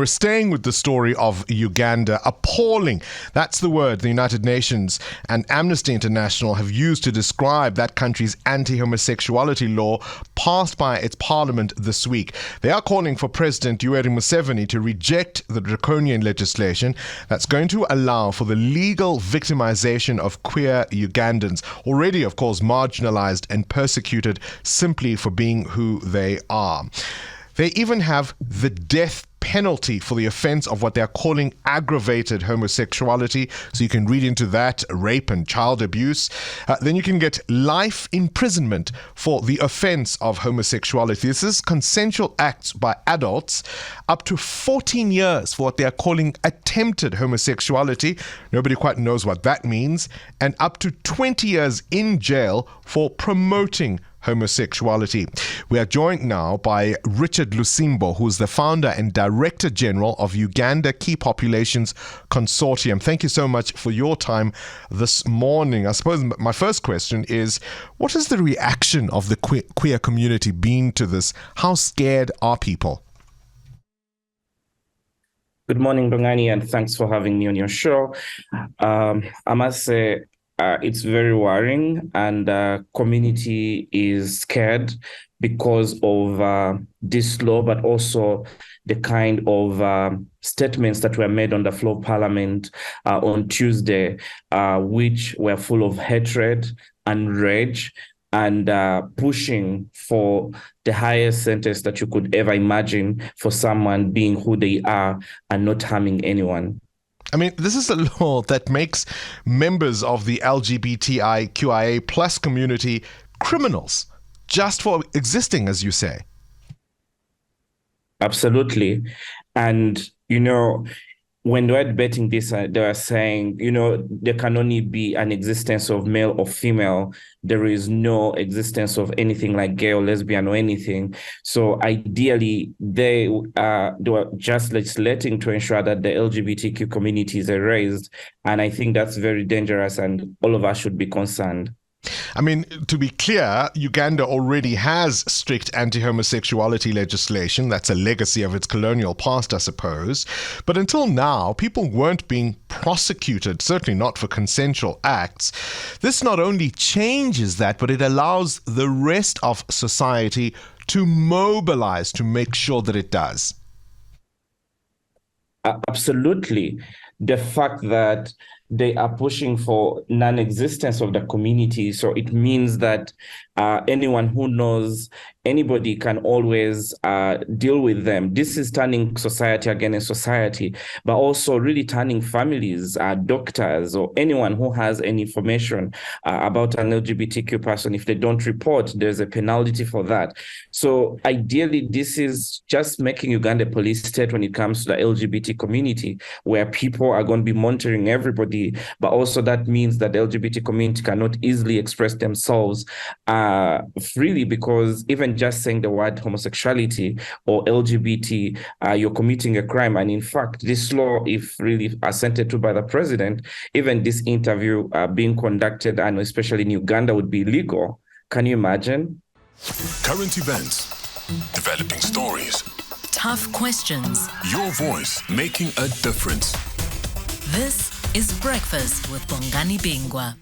we're staying with the story of Uganda. Appalling. That's the word the United Nations and Amnesty International have used to describe that country's anti-homosexuality law passed by its parliament this week. They are calling for President Yoweri Museveni to reject the draconian legislation that's going to allow for the legal victimization of queer Ugandans, already, of course, marginalized and persecuted simply for being who they are. They even have the death penalty for the offense of what they're calling aggravated homosexuality. So you can read into that rape and child abuse. Then you can get life imprisonment for the offense of homosexuality. This is consensual acts by adults, up to 14 years for what they are calling attempted homosexuality. Nobody quite knows what that means. And up to 20 years in jail for promoting homosexuality. We are joined now by Richard Lusimbo, who is the founder and Director General of Uganda Key Populations Consortium. Thank you so much for your time this morning. I suppose my first question is, what has the reaction of the queer community been to this? How scared are people? Good morning, Bongani, and thanks for having me on your show. I must say, it's very worrying, and the community is scared because of this law, but also the kind of statements that were made on the floor of Parliament on Tuesday, which were full of hatred and rage and pushing for the highest sentence that you could ever imagine for someone being who they are and not harming anyone. I mean, this is a law that makes members of the LGBTIQIA plus community criminals just for existing, as you say. Absolutely. And, when they were debating this, they were saying, there can only be an existence of male or female. There is no existence of anything like gay or lesbian or anything. So ideally, they were just legislating to ensure that the LGBTQ community is erased. And I think that's very dangerous, and all of us should be concerned. I mean, to be clear, Uganda already has strict anti-homosexuality legislation. That's a legacy of its colonial past, I suppose. But until now, people weren't being prosecuted, certainly not for consensual acts. This not only changes that, but it allows the rest of society to mobilize to make sure that it does. Absolutely. The fact that they are pushing for non-existence of the community. So it means that anyone who knows anybody can always deal with them. This is turning society against society, but also really turning families, doctors, or anyone who has any information about an LGBTQ person. If they don't report, there's a penalty for that. So ideally, this is just making Uganda a police state when it comes to the LGBT community, where people are going to be monitoring everybody. But also that means that the LGBT community cannot easily express themselves freely, because even just saying the word homosexuality or LGBT, you're committing a crime. And in fact, this law, if really assented to by the president, even this interview being conducted, and especially in Uganda, would be illegal. Can you imagine? Current events, developing stories, tough questions, your voice making a difference. This is Breakfast with Bongani Bingwa.